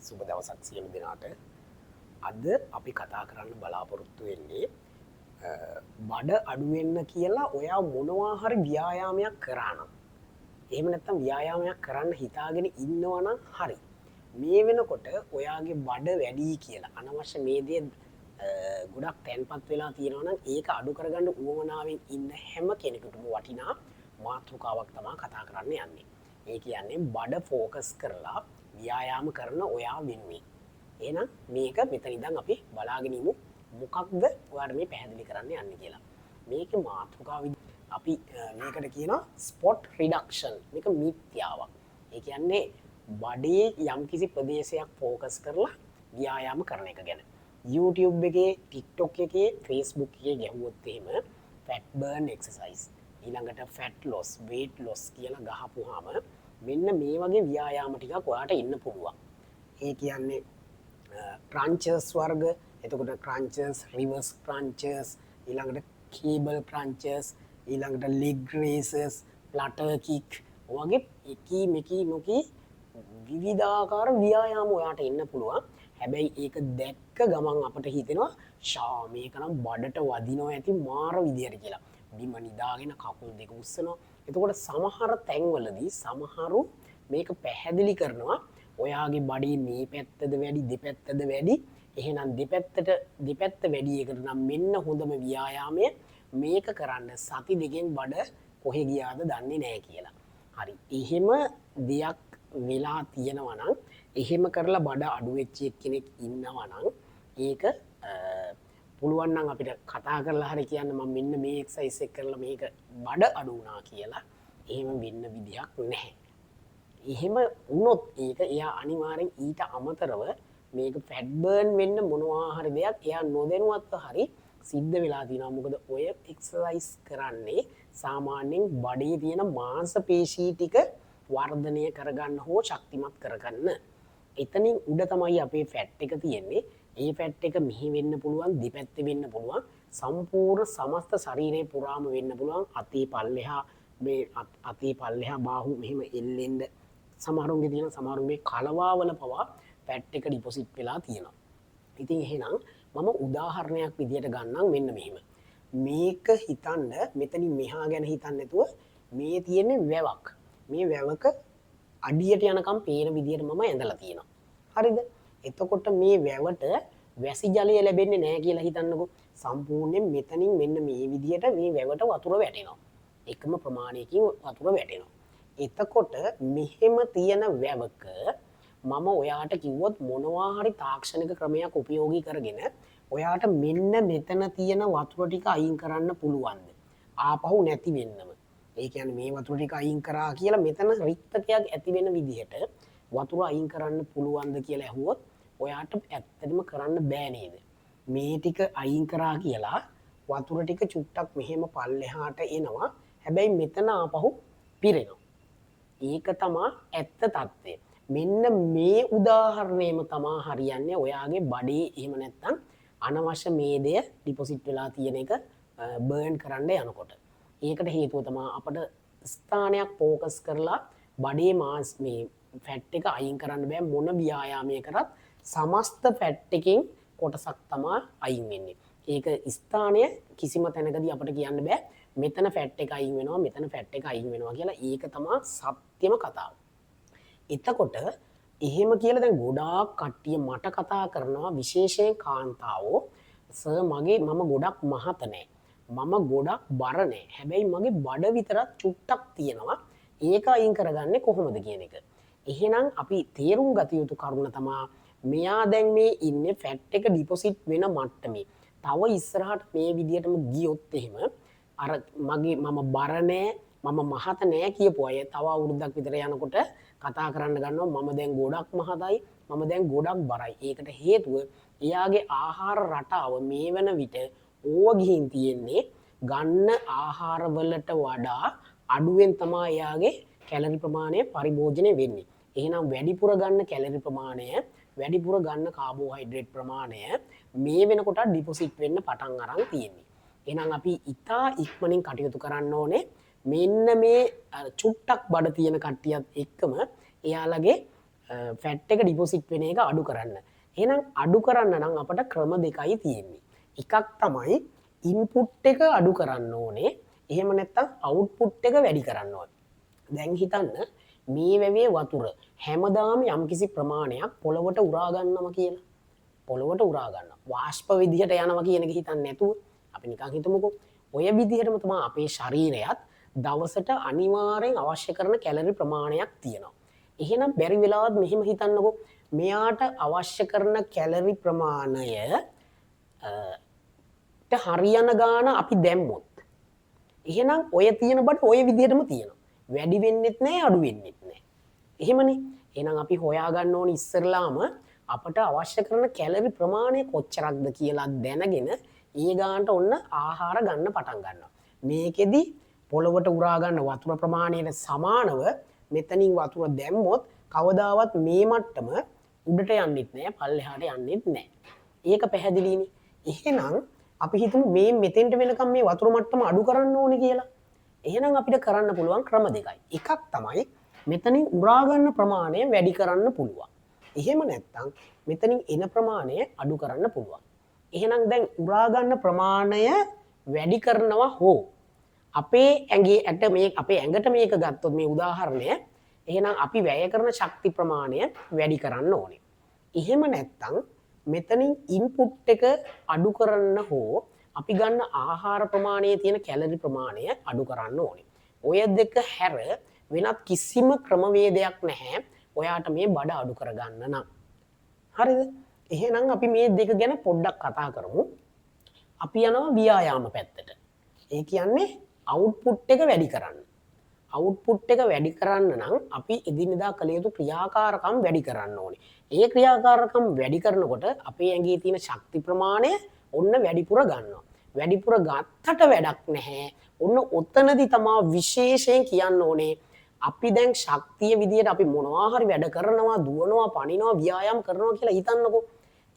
සුබ දවසක් සියලු දෙනාට. අද අපි කතා කරන්න බලාපොරොත්තු වෙන්නේ බඩ අඩු වෙන්න කියලා ඔයා මොනවා හරි ව්‍යායාමයක් කරා නම් එහෙම නැත්නම් ව්‍යායාමයක් කරන්න හිතාගෙන ඉන්නවා නම් හරි. මේ වෙනකොට ඔයාගේ බඩ වැඩි කියලා අනවශ්‍ය මේදේ ගොඩක් තැන්පත් වෙලා තියෙනවා නම් ඒක අඩු කරගන්න උවමනාවෙන් ඉන්න හැම කෙනෙකුටම වටිනා මාතෘකාවක් තමයි කතා කරන්න යන්නේ. ඒ කියන්නේ බඩ ફોකස් කරලා ව්‍යායාම කරන ඔයා වෙනුවෙන්. එහෙනම් මේක මෙතන ඉඳන් අපි බලාගෙන ඉමු මොකක්ද ඔයාලට මේ පැහැදිලි කරන්න යන්නේ කියලා. මේකේ මාතෘකාව අපි මේකට කියනවා ස්පොට් රිඩක්ෂන්. මේක මිත්‍යාවක්. ඒ කියන්නේ බඩේ යම්කිසි ප්‍රදේශයක් ફોකස් කරලා ව්‍යායාම කරන එක ගැන. YouTube එකේ, TikTok එකේ, Facebook එකේ ගැහුවොත් එහෙම fat burn exercise ඊළඟට fat loss, weight loss කියලා ගහපුවාම මෙන්න මේ වගේ ව්‍යායාම ටිකක් ඔයාට ඉන්න පුළුවන්. ඒ කියන්නේ crunches වර්ග, එතකොට crunches, reverse crunches, ඊළඟට cable crunches, ඊළඟට leg raises, flutter kick වගේ එකී මෙකී නොකී විවිධාකාර ව්‍යායාම ඔයාට ඉන්න පුළුවන්. හැබැයි ඒක දැක්ක ගමන් අපට හිතෙනවා ෂා මේක නම් බඩට වදිනවා ඇති මාර විදියට කියලා. බිම නිදාගෙන කකුල් දෙක උස්සනවා. එතකොට සමහර තැන්වලදී සමහරු මේක පැහැදිලි කරනවා ඔයාගේ බඩේ මේ පැත්තද වැඩි දෙපැත්තද වැඩි. එහෙනම් දෙපැත්ත වැඩි එකට නම් මෙන්න හොඳම ව්‍යායාමය මේක කරන්න සති දෙකෙන් බඩ කොහෙ ගියාද දන්නේ නැහැ කියලා. හරි. එහෙම දෙයක් වෙලා තියෙනවා නම් එහෙම කරලා බඩ අඩු වෙච්ච කෙනෙක් ඉන්නවා නම් ඒක පුළුවන් නම් අපිට කතා කරලා හරි කියන්න මම මෙන්න මේ එක්සර්සයිස් එක කරලා මේක බඩ අඩු වුණා කියලා. එහෙම වෙන්න විදිහක් නැහැ. එහෙම වුණොත් ඒක එයා අනිවාර්යෙන් ඊට අමතරව මේක ෆැට් බර්න් වෙන්න මොනවා හරි දෙයක් එයා නොදැනුවත්ව හරි සිද්ධ වෙලා තියෙනවා. මොකද ඔය එක්සර්සයිස් කරන්නේ සාමාන්‍යයෙන් බඩේ තියෙන මාංශ පේශී ටික වර්ධනය කරගන්න හෝ ශක්තිමත් කරගන්න. එතනින් උඩ තමයි අපේ ෆැට් එක තියෙන්නේ. ඒ ෆැට් එක මෙහි වෙන්න පුළුවන්, දෙපැත්තේ වෙන්න පුළුවන්, සම්පූර්ණ සමස්ත ශරීරේ පුරාම වෙන්න පුළුවන්. අතේ පල්ලෙහා මේ අතේ පල්ලෙහා බාහුව මෙහෙම එල්ලෙන්න සමහරුන්ගේ තියෙන සමහරුන්ගේ කලවාවල පවා ෆැට් එක ඩිපොසිට් වෙලා තියෙනවා. ඉතින් එහෙනම් මම උදාහරණයක් විදියට ගන්නම් මෙන්න මෙහෙම. මේක හිතන්න මෙතනින් මෙහා ගැන හිතන්න නැතුව මේ තියෙන්නේ වැවක්. මේ වැවක අඩියට යනකම් පේන විදියට මම ඇඳලා තියෙනවා. හරිද? එතකොට මේ වැවට වැසි ජලය ලැබෙන්නේ නැහැ කියලා හිතන්නකෝ. සම්පූර්ණයෙන් මෙතනින් මෙන්න මේ විදියට මේ වැවට වතුර වැටෙනවා. එකම ප්‍රමාණයකින් වතුර වැටෙනවා. එතකොට මෙහෙම තියෙන වැවක මම ඔයාට කිව්වොත් මොනවා හරි තාක්ෂණික ක්‍රමයක් උපයෝගී කරගෙන ඔයාට මෙන්න මෙතන තියෙන වතුර ටික අයින් කරන්න පුළුවන්ද? ආපහු නැති වෙන්නම. ඒ කියන්නේ මේ වතුර ටික අයින් කරා කියලා මෙතන රික්තකයක් ඇති වෙන විදිහට වතුර අයින් කරන්න පුළුවන්ද කියලා ඇහුවොත් ඔයාට ඇත්තටම කරන්න බෑ නේද? මේ ටික අයින් කරා කියලා වතුර ටික චුට්ටක් මෙහෙම පල්ලෙහාට එනවා. හැබැයි මෙතන ආපහු පිරෙනවා. ඒක තමයි ඇත්ත తත්වය. මෙන්න මේ උදාහරණයම තමයි හරියන්නේ ඔයාගේ බඩේ එහෙම නැත්නම් අනවශ්‍ය මේදය ඩිපොසිට් වෙලා තියෙන එක බර්න් කරන්න යනකොට. ඒකට හේතුව තමයි අපිට ස්ථානයක් ફોකස් කරලා බඩේ මාස් මේ ෆැට් එක අයින් කරන්න බෑ මොන ව්‍යායාමයක් කරත් සමස්ත ෆැට් එකෙන් කොටසක් තමයි අයින් වෙන්නේ. ඒක ස්ථානය කිසිම තැනකදී අපිට කියන්න බෑ මෙතන ෆැට් එක අයින් වෙනවා මෙතන ෆැට් එක අයින් වෙනවා කියලා. ඒක තමයි සත්‍යම කතාව. එතකොට එහෙම කියලා දැන් ගොඩාක් කට්ටිය මට කතා කරනවා විශේෂයෙන් කාන්තාවෝ සර් මම ගොඩක් මහත නෑ. මම ගොඩක් බර නෑ. හැබැයි මගේ බඩ විතරක් චුට්ටක් තියෙනවා. ඒක අයින් කරගන්නේ කොහොමද කියන එක. එහෙනම් අපි තේරුම් ගත යුතු කරුණ තමයි මෙයා දැන් මේ ඉන්නේ ෆැට් එක ඩිපොසිට් වෙන මට්ටමේ. තව ඉස්සරහට මේ විදියටම ගියොත් එහෙම අර මම බර නෑ මම මහත නෑ කියපු අය තව අවුරුද්දක් විතර යනකොට කතා කරන්න ගන්නවා මම දැන් ගොඩක් මහතයි මම දැන් ගොඩක් බරයි. ඒකට හේතුව එයාගේ ආහාර රටාව මේ වෙන විට ඕව ගිහින් තියෙන්නේ ගන්න ආහාර වලට වඩා අඩුවෙන් තමයි එයාගේ කැලරි ප්‍රමාණය පරිභෝජනය වෙන්නේ. එහෙනම් වැඩිපුර ගන්න කැලරි ප්‍රමාණය වැඩිපුර ගන්න කාබෝහයිඩ්‍රේට් ප්‍රමාණය මේ වෙනකොට ඩිපොසිට් වෙන්න පටන් අරන් තියෙන්නේ. එහෙනම් අපි ඉතා ඉක්මනින් කටයුතු කරන්න ඕනේ මෙන්න මේ චුට්ටක් බඩ තියෙන කට්ටියත් එක්කම එයාලගේ ෆැට් එක ඩිපොසිට් වෙන එක අඩු කරන්න. එහෙනම් අඩු කරන්න නම් අපට ක්‍රම දෙකයි තියෙන්නේ. එකක් තමයි ඉන්පුට් එක අඩු කරන්න ඕනේ. එහෙම නැත්නම් අවුට්පුට් එක වැඩි කරන්න ඕනේ. දැන් හිතන්න මේ වැවේ වතුර හැමදාම යම්කිසි ප්‍රමාණයක් පොළවට උරා ගන්නවා කියලා. පොළවට උරා ගන්නවා. වාෂ්ප විදිහට යනවා කියන එක හිතන්නේ නැතුව අපි නිකන් හිතමුකෝ. ඔය විදිහටම තමයි අපේ ශරීරයත් දවසට අනිවාර්යෙන් අවශ්‍ය කරන කැලරි ප්‍රමාණයක් තියෙනවා. එහෙනම් බැරි වෙලාවත් මෙහෙම හිතන්නකෝ. මෙයාට අවශ්‍ය කරන කැලරි ප්‍රමාණය හරියන ගාන අපි දැම්මොත් එහෙනම් ඔය තියෙන බඩ ඔය විදිහටම තියෙනවා. වැඩි වෙන්නෙත් නැහැ අඩු වෙන්නෙත් නැහැ. එහෙමනේ. එහෙනම් අපි හොයාගන්න ඕනේ ඉස්සරලාම අපට අවශ්‍ය කරන කැලරි ප්‍රමාණය කොච්චරක්ද කියලා දැනගෙන ඒ ගානට ඔන්න ආහාර ගන්න පටන් ගන්නවා. මේකෙදි පොළවට උරා ගන්න වතුර ප්‍රමාණයට සමානව මෙතනින් වතුර දැම්මොත් කවදාවත් මේ මට්ටම උඩට යන්නෙත් නැහැ පල්ලෙහාට යන්නෙත් නැහැ. ඒක පැහැදිලිනේ. එහෙනම් අපි හිතමු මේ මෙතෙන්ට වෙනකම් මේ වතුර මට්ටම අඩු කරන්න ඕනේ කියලා. එහෙනම් අපිට කරන්න පුළුවන් ක්‍රම දෙකයි. එකක් තමයි මෙතනින් උරා ගන්න ප්‍රමාණය වැඩි කරන්න පුළුවන්. එහෙම නැත්නම් මෙතනින් එන ප්‍රමාණය අඩු කරන්න පුළුවන්. එහෙනම් දැන් උරා ගන්න ප්‍රමාණය වැඩි කරනවා හෝ අපේ ඇඟේ ඇට මේ අපේ ඇඟට මේක ගත්තොත් මේ උදාහරණය එහෙනම් අපි වැය කරන ශක්ති ප්‍රමාණය වැඩි කරන්න ඕනේ. එහෙම නැත්නම් මෙතනින් ඉන්පුට් එක අඩු කරන්න හෝ අපි ගන්න ආහාර ප්‍රමාණයේ තියෙන කැලරි ප්‍රමාණය අඩු කරන්න ඕනේ. ඔය දෙක හැර වෙනත් කිසිම ක්‍රමවේදයක් නැහැ ඔයාට මේ බඩ අඩු කරගන්න නම්. හරිද? එහෙනම් අපි මේ දෙක ගැන පොඩ්ඩක් කතා කරමු. අපි යනවා ව්‍යායාම පැත්තට. ඒ කියන්නේ අවුට්පුට් එක වැඩි කරන්න. අවුට්පුට් එක වැඩි කරන්න නම් අපි එදිනෙදා කළ යුතු ක්‍රියාකාරකම් වැඩි කරන්න ඕනේ. ඒ ක්‍රියාකාරකම් වැඩි කරනකොට අපේ ඇඟේ තියෙන ශක්ති ප්‍රමාණය ඔන්න වැඩිපුර ගන්නවා. වැඩිපුර ගත්තට වැඩක් නැහැ. ඔන්න ඔතනදි තමා විශේෂයෙන් කියන්න ඕනේ අපි දැන් ශක්තිය විදියට අපි මොනවා හරි වැඩ කරනවා, දුවනවා, පනිනවා, ව්‍යායාම් කරනවා කියලා හිතන්නකෝ.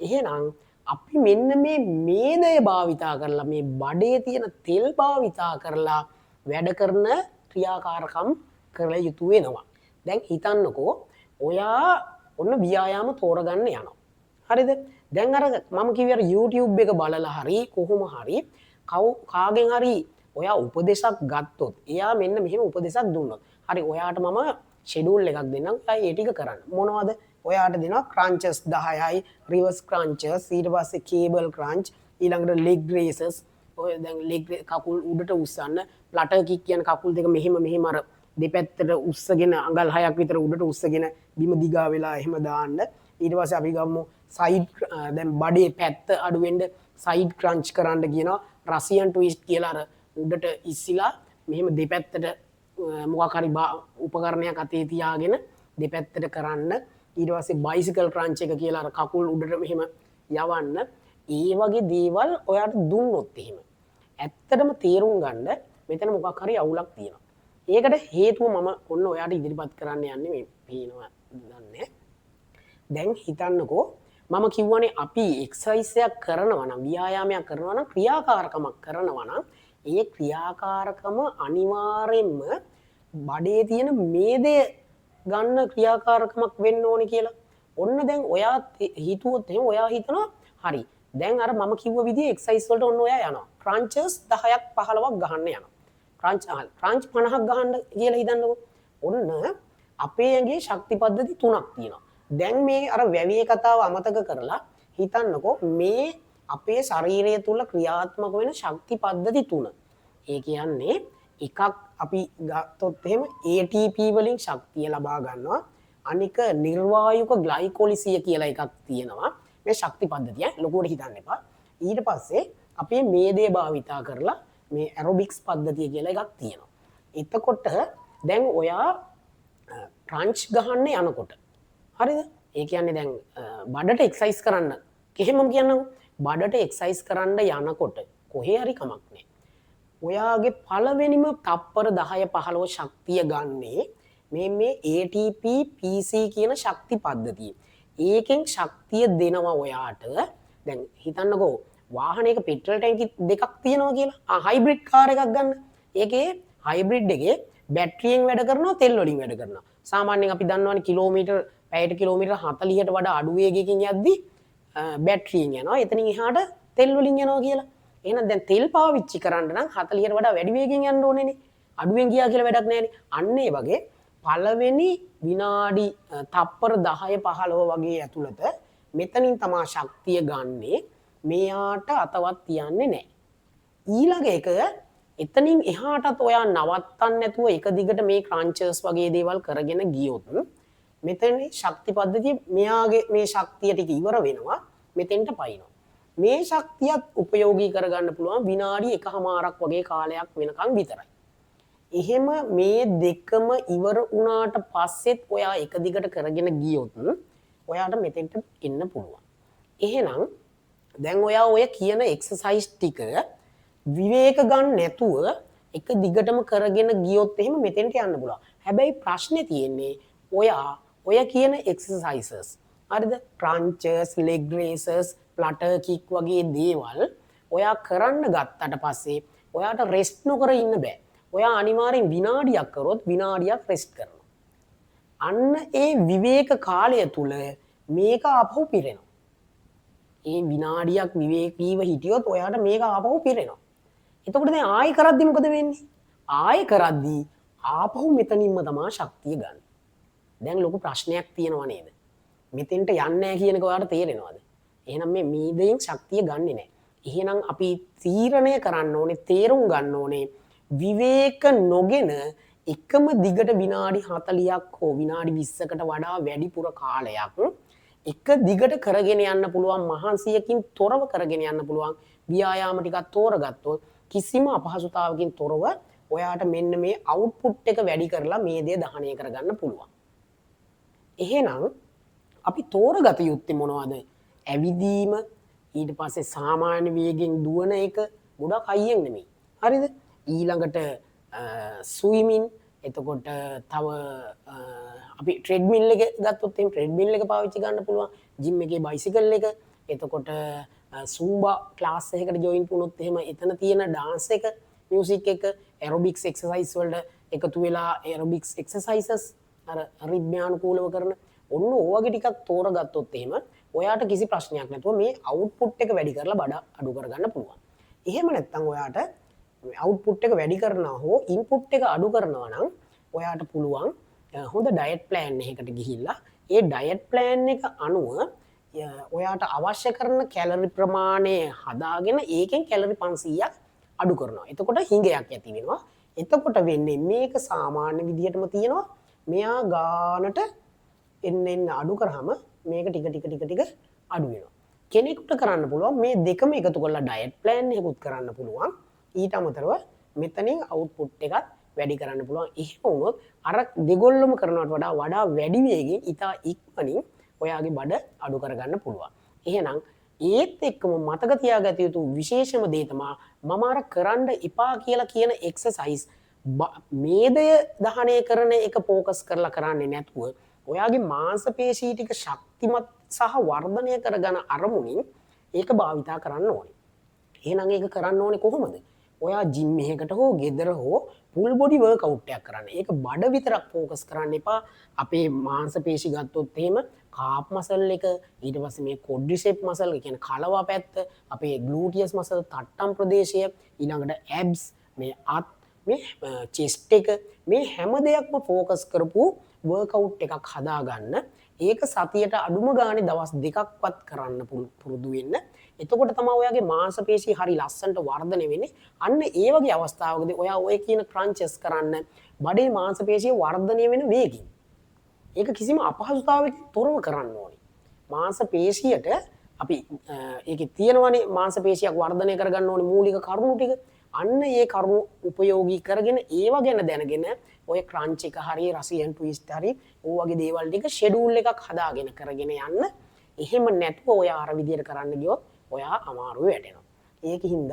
එහෙනම් අපි මෙන්න මේ මේදය භාවිතා කරලා මේ බඩේ තියෙන තෙල් භාවිතා කරලා වැඩ කරන ක්‍රියාකාරකම් කළ යුතු වෙනවා. දැන් හිතන්නකෝ ඔයා ඔන්න ව්‍යායාම තෝරගන්න යනවා. හරිද? දැන් අර මම කිව්වේ අර YouTube එක බලලා හරි කොහොම හරි කාගෙන් හරි ඔයා උපදේශක් ගත්තොත් එයා මෙන්න මෙහෙම උපදේශක් දුන්නොත් හරි ඔයාට මම ෂෙඩියුල් එකක් දෙන්නම් ඔයා ඒ ටික කරන්න. මොනවද? ඔයාට දෙනවා ක්‍රන්චස් 10යි, රිවර්ස් ක්‍රන්චස්, ඊට පස්සේ කේබල් ක්‍රන්ච්, ඊළඟට ලෙග් රේසස්. ඔය දැන් ලෙග් කකුල් උඩට උස්සන්න, ප්ලටර් කික් කියන කකුල් දෙක මෙහෙම අර දෙපැත්තට උස්සගෙන අඟල් 6ක් විතර උඩට උස්සගෙන බිම දිගා වෙලා එහෙම දාන්න. ඊට පස්සේ අපි ගමු සයිඩ් දැන් බඩේ පැත්ත අඩු වෙන්න සයිඩ් ක්‍රන්ච් කරන්න කියනවා. රසියන් ට්විස්ට් කියලා අර උඩට ඉස්සිලා මෙහෙම දෙපැත්තට මොකක් හරි උපකරණයක් අතේ තියාගෙන දෙපැත්තට කරන්න. ඊට පස්සේ බයිසිකල් ක්‍රන්ච් එක කියලා අර කකුල් උඩට මෙහෙම යවන්න. ඒ වගේ දේවල් ඔයාට දුන්නොත් එහෙම ඇත්තටම තේරුම් ගන්න මෙතන මොකක් හරි අවුලක් තියෙනවා. ඒකට හේතුව මම ඔන්න ඔයාට ඉදිරිපත් කරන්න යන්නේ මේ පේනවා දන්නේ. දැන් හිතන්නකෝ මම කිව්වනේ අපි එක්සර්සයිස් එකක් කරනවා නම් ව්‍යායාමයක් කරනවා නම් ක්‍රියාකාරකමක් කරනවා නම් ඒ ක්‍රියාකාරකම අනිවාර්යෙන්ම බඩේ තියෙන මේදය ගන්න ක්‍රියාකාරකමක් වෙන්න ඕනේ කියලා. ඔන්න දැන් ඔයා හිතුවොත් එහෙම ඔයා හිතනවා හරි. දැන් අර මම කිව්ව විදිහේ එක්සර්සයිස් වලට ඔන්න ඔයා යනවා. ක්‍රන්චස් 10ක් 15ක් ගහන්න යනවා. ක්‍රන්ච් 50ක් ගහන්න කියලා හිතන්නකෝ. ඔන්න අපේ ඇඟේ ශක්ති පද්ධති තුනක් තියෙනවා. දැන් මේ අර වැවියේ කතාව අමතක කරලා හිතන්නකෝ මේ අපේ ශරීරය තුල ක්‍රියාත්මක වෙන ශක්ති පද්ධති තුන. ඒ කියන්නේ එකක් අපි ගත්තොත් එහෙම ATP වලින් ශක්තිය ලබා ගන්නවා. අනික නිර්වායුක ග්ලයිකොලිසිය කියලා එකක් තියෙනවා. මේ ශක්ති පද්ධතිය ලොකුවට හිතන්න එපා. ඊට පස්සේ අපේ මේදේ භාවිතා කරලා මේ ඇරොබික්ස් පද්ධතිය කියලා එකක් තියෙනවා. එතකොට දැන් ඔයා ක්‍රන්ච් ගහන්න යනකොට හරිද? ඒ කියන්නේ දැන් බඩට එක්සර්සයිස් කරන්න කෙහෙමම කියන්නකෝ. බඩට එක්සර්සයිස් කරන්න යනකොට කොහේ හරි කමක් නැහැ. ඔයාගේ පළවෙනිම තප්පර 10 15 ශක්තිය ගන්නේ මේ ATP PC කියන ශක්ති පද්ධතිය. ඒකෙන් ශක්තිය දෙනවා ඔයාට. දැන් හිතන්නකෝ වාහනයක පෙට්‍රල් ටැංකි දෙකක් තියෙනවා කියලා. හයිබ්‍රිඩ් කාර් එකක් ගන්න. ඒකේ හයිබ්‍රිඩ් එකේ බැටරියෙන් වැඩ කරනවා තෙල් වලින් වැඩ කරනවා. සාමාන්‍යයෙන් අපි දන්නවනේ කිලෝමීටර් පැයට කිලෝමීටර් 40ට වඩා අඩු වේගයකින් යද්දි බැටරියෙන් යනවා. එතනින් එහාට තෙල් වලින් යනවා කියලා. එහෙනම් දැන් තෙල් පාවිච්චි කරන්න නම් 40ට වඩා වැඩි වේගෙන් යන්න ඕනේනේ. අඩුවෙන් ගියා කියලා වැඩක් නැහැනේ. අන්න ඒ වගේ පළවෙනි විනාඩි තප්පර 10 15 වගේ ඇතුළත මෙතනින් තමා ශක්තිය ගන්නේ. මෙයාට අතවත් තියන්නේ නැහැ. ඊළඟ එක එතනින් එහාටත් ඔයා නවත්තන්න නැතුව එක දිගට මේ ක්‍රන්චර්ස් වගේ දේවල් කරගෙන ගියොත් මෙතන ශක්ති පද්ධතිය මෙයාගේ මේ ශක්තිය ටික ඉවර වෙනවා. මෙතෙන්ට පයින්නවා. මේ ශක්තියත් උපයෝගී කරගන්න පුළුවන් විනාඩි 1මාරක් වගේ කාලයක් වෙනකන් විතරයි. එහෙම මේ දෙකම ඉවර වුණාට පස්සෙත් ඔයා එක දිගට කරගෙන ගියොත් ඔයාට මෙතෙන්ට එන්න පුළුවන්. එහෙනම් දැන් ඔයා ඔය කියන එක්සර්සයිස් ටික විවේක ගන්න නැතුව එක දිගටම කරගෙන ගියොත් එහෙම මෙතෙන්ට යන්න පුළුවන්. හැබැයි ප්‍රශ්නේ තියෙන්නේ ඔයා ඔය කියන එක්සර්සයිසස් හරිද? ක්‍රන්චර්ස්, ලෙග් රේසර්ස්, ෆ්ලටර් කික් වගේ දේවල් ඔයා කරන්න ගත්තට පස්සේ ඔයාට රෙස්ට් නොකර ඉන්න බෑ. ඔයා අනිවාර්යෙන් විනාඩියක් කරොත් විනාඩියක් රෙස්ට් කරනවා. අන්න ඒ විවේක කාලය තුල මේක ආපහු පිරෙනවා. ඒ විනාඩියක් විවේකීව හිටියොත් ඔයාට මේක ආපහු පිරෙනවා. එතකොට දැන් ආයෙ කරද්දි මොකද වෙන්නේ? ආයෙ කරද්දි ආපහු මෙතනින්ම තමයි ශක්තිය ගන්න. දැන් ලොකු ප්‍රශ්නයක් තියෙනවා නේද? මෙතෙන්ට යන්නේ නැහැ කියන එක ඔයාලට තේරෙනවද? එහෙනම් මේ මීදයෙන් ශක්තිය ගන්නෙ නැහැ. එහෙනම් අපි තීරණය කරන්න ඕනේ, තේරුම් ගන්න ඕනේ විවේක නොගෙන එකම දිගට විනාඩි 40ක් හෝ විනාඩි 20කට වඩා වැඩිපුර කාලයක් එක දිගට කරගෙන යන්න පුළුවන්, මහන්සියකින් තොරව කරගෙන යන්න පුළුවන් ව්‍යායාම ටිකක් තෝරගත්තොත් කිසිම අපහසුතාවකින් තොරව ඔයාට මෙන්න මේ අවුට්පුට් එක වැඩි කරලා මේ දේ දහනය කරගන්න පුළුවන්. එහෙනම් අපි තෝරගත යුත්තේ මොනවද? ඇවිදීම, ඊට පස්සේ සාමාන්‍ය වේගෙන් දුවන එක, ගොඩක් අයියෙන් නෙමෙයි. හරිද? ඊළඟට ස්විමින්, එතකොට තව අපි ට්‍රෙඩ්මිල් එක ගත්තොත් එහෙනම් ට්‍රෙඩ්මිල් එක පාවිච්චි ගන්න පුළුවන්. ජිම් එකේ බයිසිකල් එක, එතකොට සූම්බා ක්ලාස් එකකට ජොයින් වුණොත් එහෙම එතන තියෙන ඩාන්ස් එක, මියුසික් එක, ඇරොබික්ස් එක්සර්සයිස් වලට එකතු වෙලා ඇරොබික්ස් එක්සර්සයිසස් අර රිද්මයානුකූලව කරන ඔන්න ඕවගේ ටිකක් තෝරගත්තොත් එහෙම ඔයාට කිසි ප්‍රශ්නයක් නැතුව මේ අවුට්පුට් එක වැඩි කරලා බඩ අඩු කරගන්න පුළුවන්. එහෙම නැත්නම් ඔයාට අවුට්පුට් එක වැඩි කරනවා හෝ ඉන්පුට් එක අඩු කරනවා නම් ඔයාට පුළුවන් හොඳ ඩයට් ප්ලෑන් එකකට ගිහිල්ලා ඒ ඩයට් ප්ලෑන් එක අනුව ඔයාට අවශ්‍ය කරන කැලරි ප්‍රමාණය හදාගෙන ඒකෙන් කැලරි 500ක් අඩු කරනවා. එතකොට හිඟයක් ඇති වෙනවා. එතකොට වෙන්නේ මේක සාමාන්‍ය විදිහටම තියෙනවා. මෙයා ගානට එන්න අඩු කරාම මේක ටික අඩු වෙනවා. කෙනෙකුට කරන්න පුළුවන් මේ දෙකම එකතු කරලා ඩයට් ප්ලෑන් එකකුත් කරන්න පුළුවන්. ඊට අමතරව මෙතනින් අවුට්පුට් එකත් වැඩි කරන්න පුළුවන්. එහෙම වුණොත් අර දෙගොල්ලම කරනවට වඩා වැඩි වේගෙන් ඉතා ඉක්මනින් ඔයාගේ බඩ අඩු කරගන්න පුළුවන්. එහෙනම් ඒත් එක්කම මතක තියාගත යුතු විශේෂම දේ තමයි මම අර කරන්න එපා කියලා කියන එක්සර්සයිස් මේදය දහනය කරන එක ફોකස් කරලා කරන්නේ නැතුව ඔයාගේ මාංශ පේශී ටික ශක්තිමත් සහ වර්ධනය කරගන්න අරමුණින් ඒක භාවිතා කරන්න ඕනේ. එහෙනම් ඒක කරන්න ඕනේ කොහොමද? ඔයා ජිම් එකකට හෝ ගෙදර හෝ ෆුල් බොඩි වර්ක්අවුට් එකක් කරන්න. ඒක බඩ විතරක් ફોකස් කරන්න එපා. අපේ මාංශ පේශි ගත්තොත් එහෙම කාප් මසල් එක, ඊට පස්සේ මේ කොඩ්රිසෙප් මසල්, ඒ කියන්නේ කලවා පැත්ත, අපේ ග්ලූටියස් මසල්, තට්ටම් ප්‍රදේශය, ඊළඟට ඇබ්ස්, මේ අත්, මේ චෙස්ට් එක, මේ හැම දෙයක්ම ફોකස් කරපු වර්ක්අවුට් එකක් හදාගන්න. ඒක සතියට අඩුම ගානේ දවස් 2ක්වත් කරන්න පුරුදු වෙන්න. එතකොට තමයි ඔයාගේ මාංශ පේශී හරි ලස්සනට වර්ධනය වෙන්නේ. අන්න ඒ වගේ අවස්ථාවකදී ඔයා ඔය කියන ක්‍රන්චස් කරන්න බඩේ මාංශ පේශිය වර්ධනය වෙන වේගින්. ඒක කිසිම අපහසුතාවයකින් තොරව කරන්න ඕනේ. මාංශ පේශියට අපි ඒකේ තියෙනවනේ මාංශ පේශියක් වර්ධනය කරගන්න ඕනේ මූලික කරුණු ටික. අන්න ඒ කරුණු උපයෝගී කරගෙන ඒව ගැන දැනගෙන ඔය ක්‍රන්ච් එක හරි රසියන් ට්විස්ට් හරි ඕ වගේ දේවල් ටික ෂෙඩියුල් එකක් හදාගෙන කරගෙන යන්න. එහෙම නැතුව ඔයා අර විදියට කරන්න ගියොත් ඔයා අමාරුවේ වැටෙනවා. ඒකින්ද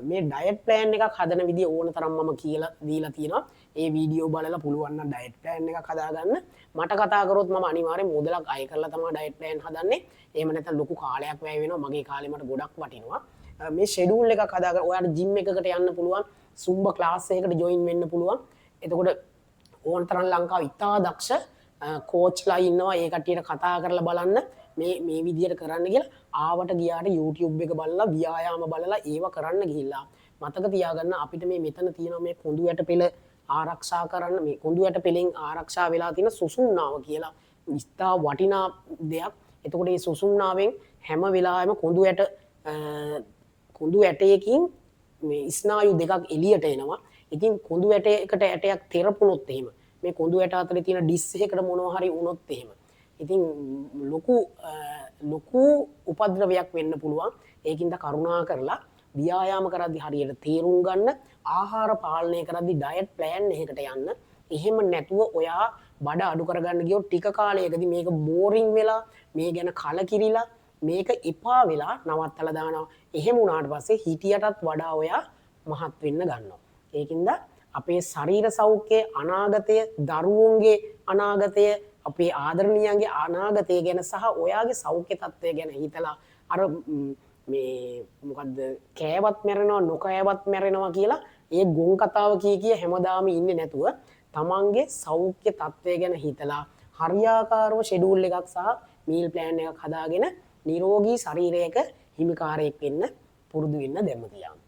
මේ ඩයට් ප්ලෑන් එකක් හදන විදිය ඕන තරම් මම කියලා දීලා තියෙනවා. ඒ වීඩියෝ බලලා පුළුවන් නම් ඩයට් ප්ලෑන් එකක් හදාගන්න. මට කතා කරොත් මම අනිවාර්යෙන් මුදලක් අය කරලා තමයි ඩයට් ප්ලෑන් හදන්නේ. එහෙම නැත්නම් ලොකු කාලයක් වැය වෙනවා. මගේ කාලේ මට ගොඩක් වටිනවා. මේ ෂෙඩියුල් එකක් හදාගෙන ඔයාට ජිම් එකකට යන්න පුළුවන්. සුම්බා ක්ලාස් එකකට ජොයින් වෙන්න පුළුවන්. එතකොට ඕන තරම් ලංකාවේ ඉතා දක්ෂ කෝච්ලා ඉන්නවා ඒ කට්ටියට කතා කරලා බලන්න මේ විදිහට කරන්න කියලා ආවට ගියාට YouTube එක බලලා ව්‍යායාම බලලා ඒව කරන්න ගිහිල්ලා මතක තියාගන්න අපිට මේ මෙතන තියෙන මේ කොඳු යට පෙළ ආරක්ෂා කරන්න මේ කොඳු යට පෙළෙන් ආරක්ෂා වෙලා තියෙන සුසුම්නාව කියලා ඉස්තා වටිනා දෙයක්. එතකොට මේ සුසුම්නාවෙන් හැම වෙලාවෙම කොඳු ඇටයකින් මේ ස්නායු දෙකක් එළියට එනවා. ඉතින් කොඳු ඇටයකට ඇටයක් තෙරපුණොත් එහෙම මේ කොඳු ඇට අතරේ තියෙන ඩිස් එකකට මොනවා හරි වුණොත් එහෙම ඉතින් ලොකු උපද්‍රවයක් වෙන්න පුළුවන්. ඒකින්ද කරුණා කරලා ව්‍යායාම කරද්දි හරියට තේරුම් ගන්න, ආහාර පාලනය කරද්දි ඩයට් ප්ලෑන් එකකට යන්න. එහෙම නැතුව ඔයා බඩ අඩු කරගන්න ගියොත් ටික කාලයකදී මේක බෝරින් වෙලා මේ ගැන කලකිරිලා මේක එපා වෙලා නවත්තලා දානවා. එහෙම වුණාට පස්සේ හිටියටත් වඩා ඔයා මහත් වෙන්න ගන්නවා. ඒකින්ද අපේ ශරීර සෞඛ්‍යය, අනාගතය, දරුවන්ගේ අනාගතය, අපේ ආදරණීයන්ගේ අනාගතය ගැන සහ ඔයාගේ සෞඛ්‍ය තත්ත්වය ගැන හිතලා අර මේ මොකද්ද කෑවත් මැරෙනවා නොකෑවත් මැරෙනවා කියලා ඒ ගොන් කතාව කිය හැමදාම ඉන්නේ නැතුව තමන්ගේ සෞඛ්‍ය තත්ත්වය ගැන හිතලා හරියාකාරව ෂෙඩියුල් එකක් සහ මීල් ප්ලෑන් එකක් හදාගෙන නිරෝගී ශරීරයක හිමිකාරයෙක් වෙන්න පුරුදු වෙන්න දෙන්න තියන්න.